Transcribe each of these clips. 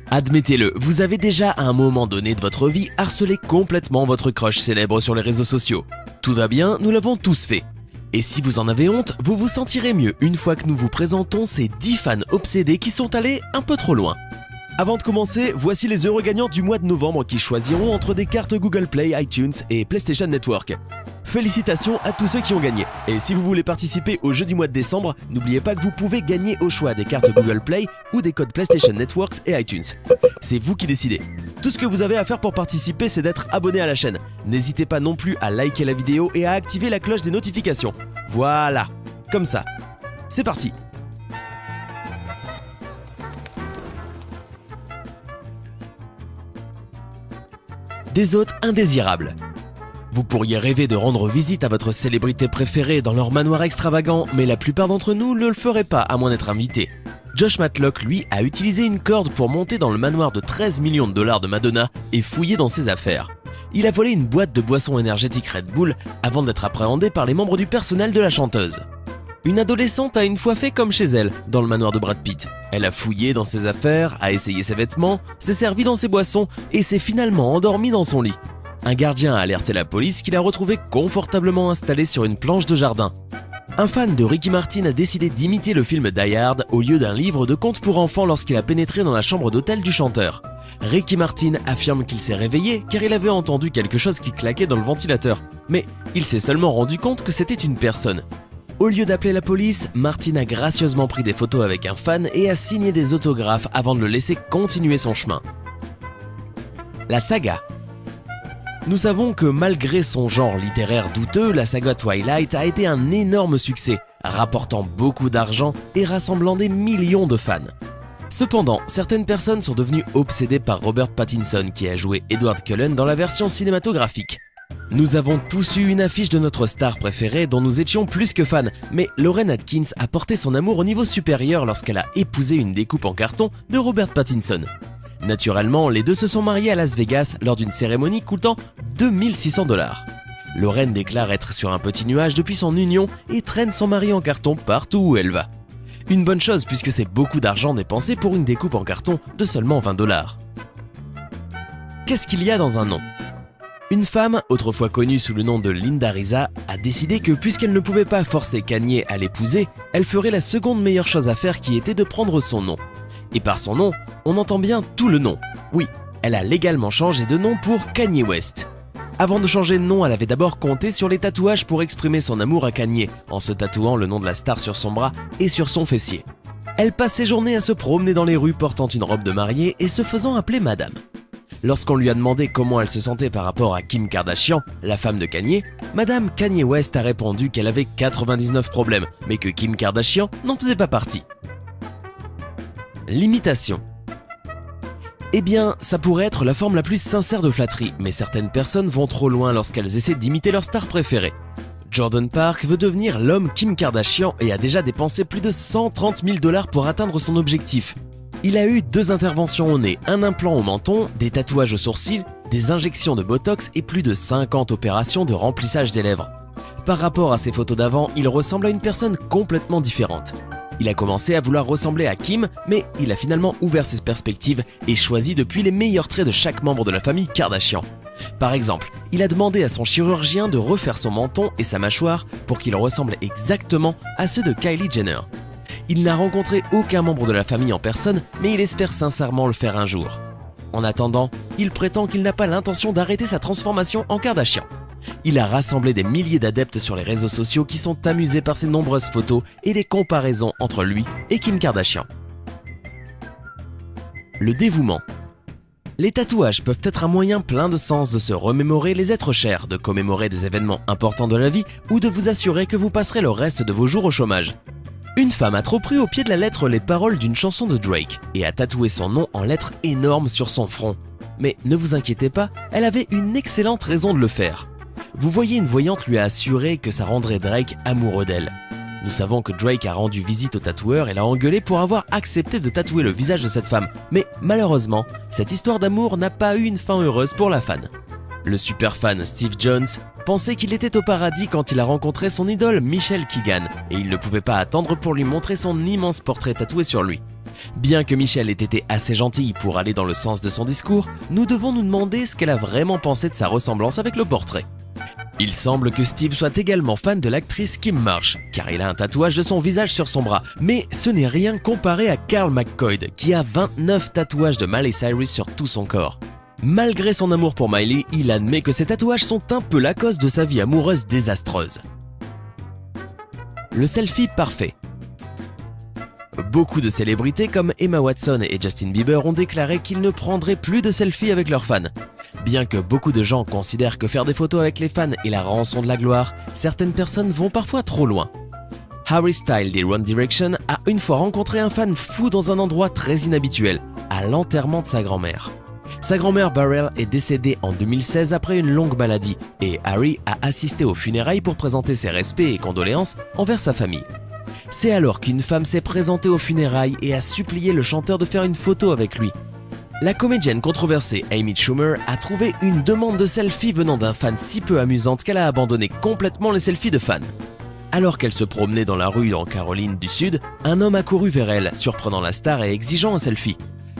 Admettez-le, vous avez déjà à un moment donné de votre vie harcelé complètement votre crush célèbre sur les réseaux sociaux. Tout va bien, nous l'avons tous fait. Et si vous en avez honte, vous vous sentirez mieux une fois que nous vous présentons ces 10 fans obsédés qui sont allés un peu trop loin. Avant de commencer, voici les heureux gagnants du mois de novembre qui choisiront entre des cartes Google Play, iTunes et PlayStation Network. Félicitations à tous ceux qui ont gagné. Et si vous voulez participer au jeu du mois de décembre, n'oubliez pas que vous pouvez gagner au choix des cartes Google Play ou des codes PlayStation Networks et iTunes. C'est vous qui décidez. Tout ce que vous avez à faire pour participer, c'est d'être abonné à la chaîne. N'hésitez pas non plus à liker la vidéo et à activer la cloche des notifications. Voilà, comme ça. C'est parti. Des hôtes indésirables. Vous pourriez rêver de rendre visite à votre célébrité préférée dans leur manoir extravagant, mais la plupart d'entre nous ne le feraient pas à moins d'être invités. Josh Matlock, lui, a utilisé une corde pour monter dans le manoir de 13 millions de dollars de Madonna et fouiller dans ses affaires. Il a volé une boîte de boissons énergétiques Red Bull avant d'être appréhendé par les membres du personnel de la chanteuse. Une adolescente a une fois fait comme chez elle, dans le manoir de Brad Pitt. Elle a fouillé dans ses affaires, a essayé ses vêtements, s'est servi dans ses boissons et s'est finalement endormie dans son lit. Un gardien a alerté la police qu'il a retrouvé confortablement installé sur une planche de jardin. Un fan de Ricky Martin a décidé d'imiter le film Die Hard au lieu d'un livre de contes pour enfants lorsqu'il a pénétré dans la chambre d'hôtel du chanteur. Ricky Martin affirme qu'il s'est réveillé car il avait entendu quelque chose qui claquait dans le ventilateur. Mais il s'est seulement rendu compte que c'était une personne. Au lieu d'appeler la police, Martin a gracieusement pris des photos avec un fan et a signé des autographes avant de le laisser continuer son chemin. La saga. Nous savons que malgré son genre littéraire douteux, la saga Twilight a été un énorme succès, rapportant beaucoup d'argent et rassemblant des millions de fans. Cependant, certaines personnes sont devenues obsédées par Robert Pattinson qui a joué Edward Cullen dans la version cinématographique. Nous avons tous eu une affiche de notre star préférée dont nous étions plus que fans, mais Lauren Atkins a porté son amour au niveau supérieur lorsqu'elle a épousé une découpe en carton de Robert Pattinson. Naturellement, les deux se sont mariés à Las Vegas lors d'une cérémonie coûtant 2600 $. Lauren déclare être sur un petit nuage depuis son union et traîne son mari en carton partout où elle va. Une bonne chose puisque c'est beaucoup d'argent dépensé pour une découpe en carton de seulement 20 $. Qu'est-ce qu'il y a dans un nom ? Une femme, autrefois connue sous le nom de Linda Risa, a décidé que puisqu'elle ne pouvait pas forcer Kanye à l'épouser, elle ferait la seconde meilleure chose à faire qui était de prendre son nom. Et par son nom, on entend bien tout le nom. Oui, elle a légalement changé de nom pour Kanye West. Avant de changer de nom, elle avait d'abord compté sur les tatouages pour exprimer son amour à Kanye, en se tatouant le nom de la star sur son bras et sur son fessier. Elle passe ses journées à se promener dans les rues portant une robe de mariée et se faisant appeler Madame. Lorsqu'on lui a demandé comment elle se sentait par rapport à Kim Kardashian, la femme de Kanye, Madame Kanye West a répondu qu'elle avait 99 problèmes, mais que Kim Kardashian n'en faisait pas partie. L'imitation. Eh bien, ça pourrait être la forme la plus sincère de flatterie, mais certaines personnes vont trop loin lorsqu'elles essaient d'imiter leur star préférée. Jordan Park veut devenir l'homme Kim Kardashian et a déjà dépensé plus de 130 000 $ pour atteindre son objectif. Il a eu 2 interventions au nez, un implant au menton, des tatouages aux sourcils, des injections de botox et plus de 50 opérations de remplissage des lèvres. Par rapport à ses photos d'avant, il ressemble à une personne complètement différente. Il a commencé à vouloir ressembler à Kim, mais il a finalement ouvert ses perspectives et choisi depuis les meilleurs traits de chaque membre de la famille Kardashian. Par exemple, il a demandé à son chirurgien de refaire son menton et sa mâchoire pour qu'il ressemble exactement à ceux de Kylie Jenner. Il n'a rencontré aucun membre de la famille en personne, mais il espère sincèrement le faire un jour. En attendant, il prétend qu'il n'a pas l'intention d'arrêter sa transformation en Kardashian. Il a rassemblé des milliers d'adeptes sur les réseaux sociaux qui sont amusés par ses nombreuses photos et les comparaisons entre lui et Kim Kardashian. Le dévouement. Les tatouages peuvent être un moyen plein de sens de se remémorer les êtres chers, de commémorer des événements importants de la vie ou de vous assurer que vous passerez le reste de vos jours au chômage. Une femme a trop pris au pied de la lettre les paroles d'une chanson de Drake et a tatoué son nom en lettres énormes sur son front. Mais ne vous inquiétez pas, elle avait une excellente raison de le faire. Vous voyez, une voyante lui a assuré que ça rendrait Drake amoureux d'elle. Nous savons que Drake a rendu visite au tatoueur et l'a engueulé pour avoir accepté de tatouer le visage de cette femme. Mais malheureusement, cette histoire d'amour n'a pas eu une fin heureuse pour la fan. Le super fan Steve Jones pensait qu'il était au paradis quand il a rencontré son idole Michelle Keegan et il ne pouvait pas attendre pour lui montrer son immense portrait tatoué sur lui. Bien que Michelle ait été assez gentille pour aller dans le sens de son discours, nous devons nous demander ce qu'elle a vraiment pensé de sa ressemblance avec le portrait. Il semble que Steve soit également fan de l'actrice Kim Marsh, car il a un tatouage de son visage sur son bras, mais ce n'est rien comparé à Carl McCoy, qui a 29 tatouages de Miley Cyrus sur tout son corps. Malgré son amour pour Miley, il admet que ces tatouages sont un peu la cause de sa vie amoureuse désastreuse. Le selfie parfait. Beaucoup de célébrités comme Emma Watson et Justin Bieber ont déclaré qu'ils ne prendraient plus de selfies avec leurs fans. Bien que beaucoup de gens considèrent que faire des photos avec les fans est la rançon de la gloire, certaines personnes vont parfois trop loin. Harry Styles des One Direction a une fois rencontré un fan fou dans un endroit très inhabituel, à l'enterrement de sa grand-mère. Sa grand-mère Beryl est décédée en 2016 après une longue maladie et Harry a assisté aux funérailles pour présenter ses respects et condoléances envers sa famille. C'est alors qu'une femme s'est présentée aux funérailles et a supplié le chanteur de faire une photo avec lui. La comédienne controversée Amy Schumer a trouvé une demande de selfie venant d'un fan si peu amusante qu'elle a abandonné complètement les selfies de fans. Alors qu'elle se promenait dans la rue en Caroline du Sud, un homme a couru vers elle, surprenant la star et exigeant un selfie.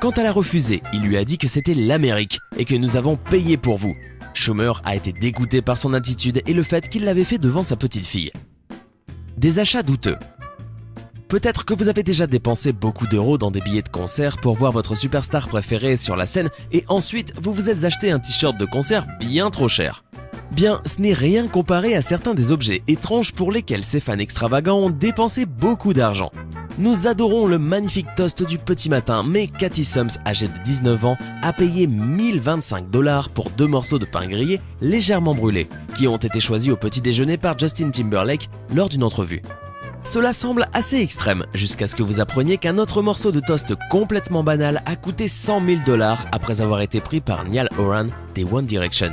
Quand elle a refusé, il lui a dit que c'était l'Amérique et que nous avons payé pour vous. Schumer a été dégoûtée par son attitude et le fait qu'il l'avait fait devant sa petite fille. Des achats douteux. Peut-être que vous avez déjà dépensé beaucoup d'euros dans des billets de concert pour voir votre superstar préférée sur la scène et ensuite vous vous êtes acheté un t-shirt de concert bien trop cher. Bien, ce n'est rien comparé à certains des objets étranges pour lesquels ces fans extravagants ont dépensé beaucoup d'argent. Nous adorons le magnifique toast du petit matin, mais Cathy Sums, âgée de 19 ans, a payé 1025 $ pour 2 morceaux de pain grillé légèrement brûlés, qui ont été choisis au petit déjeuner par Justin Timberlake lors d'une entrevue. Cela semble assez extrême, jusqu'à ce que vous appreniez qu'un autre morceau de toast complètement banal a coûté 100 000 $ après avoir été pris par Niall Horan des One Direction.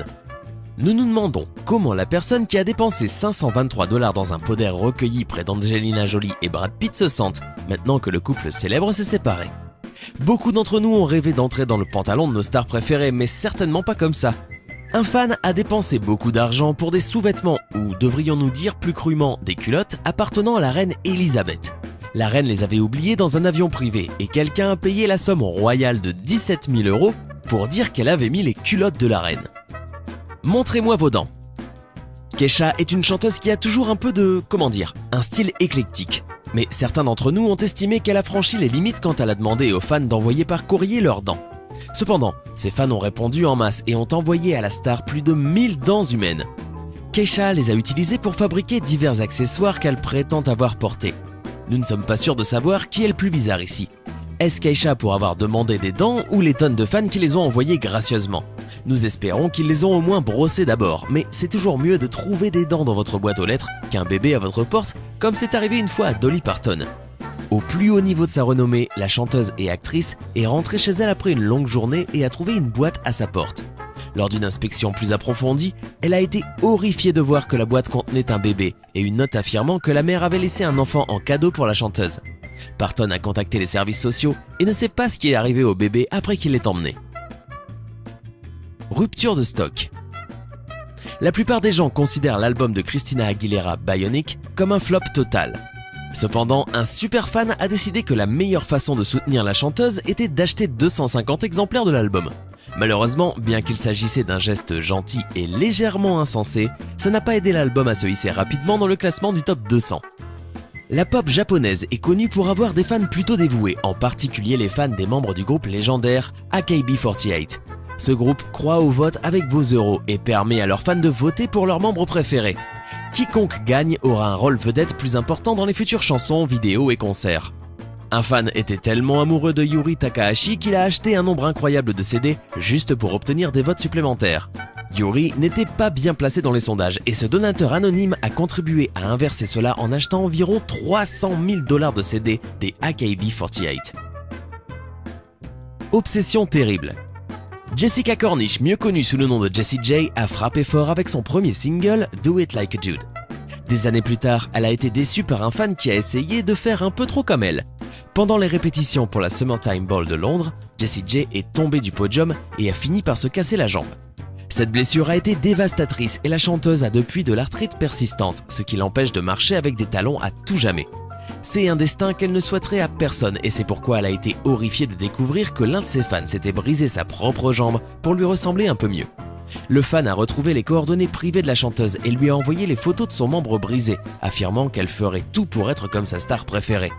Nous nous demandons comment la personne qui a dépensé 523 $ dans un pot d'air recueilli près d'Angelina Jolie et Brad Pitt se sente, maintenant que le couple célèbre s'est séparé. Beaucoup d'entre nous ont rêvé d'entrer dans le pantalon de nos stars préférées, mais certainement pas comme ça. Un fan a dépensé beaucoup d'argent pour des sous-vêtements, ou devrions-nous dire plus crûment des culottes, appartenant à la reine Elisabeth. La reine les avait oubliées dans un avion privé et quelqu'un a payé la somme royale de 17 000 € pour dire qu'elle avait mis les culottes de la reine. Montrez-moi vos dents. Kesha est une chanteuse qui a toujours un peu de, un style éclectique. Mais certains d'entre nous ont estimé qu'elle a franchi les limites quand elle a demandé aux fans d'envoyer par courrier leurs dents. Cependant, ces fans ont répondu en masse et ont envoyé à la star plus de 1000 dents humaines. Kesha les a utilisées pour fabriquer divers accessoires qu'elle prétend avoir portés. Nous ne sommes pas sûrs de savoir qui est le plus bizarre ici. Est-ce Kesha pour avoir demandé des dents ou les tonnes de fans qui les ont envoyées gracieusement? Nous espérons qu'ils les ont au moins brossées d'abord, mais c'est toujours mieux de trouver des dents dans votre boîte aux lettres qu'un bébé à votre porte, comme c'est arrivé une fois à Dolly Parton. Au plus haut niveau de sa renommée, la chanteuse et actrice est rentrée chez elle après une longue journée et a trouvé une boîte à sa porte. Lors d'une inspection plus approfondie, elle a été horrifiée de voir que la boîte contenait un bébé et une note affirmant que la mère avait laissé un enfant en cadeau pour la chanteuse. Parton a contacté les services sociaux et ne sait pas ce qui est arrivé au bébé après qu'il l'ait emmené. Rupture de stock. La plupart des gens considèrent l'album de Christina Aguilera Bionic comme un flop total. Cependant, un super fan a décidé que la meilleure façon de soutenir la chanteuse était d'acheter 250 exemplaires de l'album. Malheureusement, bien qu'il s'agissait d'un geste gentil et légèrement insensé, ça n'a pas aidé l'album à se hisser rapidement dans le classement du top 200. La pop japonaise est connue pour avoir des fans plutôt dévoués, en particulier les fans des membres du groupe légendaire AKB48. Ce groupe croit au vote avec vos euros et permet à leurs fans de voter pour leurs membres préférés. Quiconque gagne aura un rôle vedette plus important dans les futures chansons, vidéos et concerts. Un fan était tellement amoureux de Yuri Takahashi qu'il a acheté un nombre incroyable de CD juste pour obtenir des votes supplémentaires. Yuri n'était pas bien placé dans les sondages et ce donateur anonyme a contribué à inverser cela en achetant environ 300 000 $ de CD des AKB48. Obsession terrible. Jessica Cornish, mieux connue sous le nom de Jessie J, a frappé fort avec son premier single Do It Like a Dude. Des années plus tard, elle a été déçue par un fan qui a essayé de faire un peu trop comme elle. Pendant les répétitions pour la Summertime Ball de Londres, Jessie J est tombée du podium et a fini par se casser la jambe. Cette blessure a été dévastatrice et la chanteuse a depuis de l'arthrite persistante, ce qui l'empêche de marcher avec des talons à tout jamais. C'est un destin qu'elle ne souhaiterait à personne et c'est pourquoi elle a été horrifiée de découvrir que l'un de ses fans s'était brisé sa propre jambe pour lui ressembler un peu mieux. Le fan a retrouvé les coordonnées privées de la chanteuse et lui a envoyé les photos de son membre brisé, affirmant qu'elle ferait tout pour être comme sa star préférée.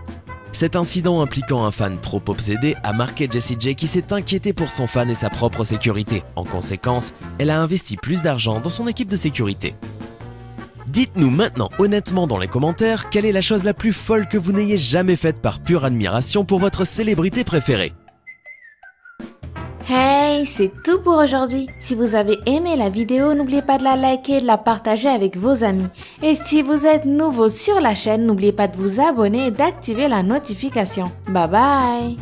Cet incident impliquant un fan trop obsédé a marqué Jessie J qui s'est inquiétée pour son fan et sa propre sécurité. En conséquence, elle a investi plus d'argent dans son équipe de sécurité. Dites-nous maintenant honnêtement dans les commentaires quelle est la chose la plus folle que vous n'ayez jamais faite par pure admiration pour votre célébrité préférée. Hey, c'est tout pour aujourd'hui. Si vous avez aimé la vidéo, n'oubliez pas de la liker et de la partager avec vos amis. Et si vous êtes nouveau sur la chaîne, n'oubliez pas de vous abonner et d'activer la notification. Bye bye!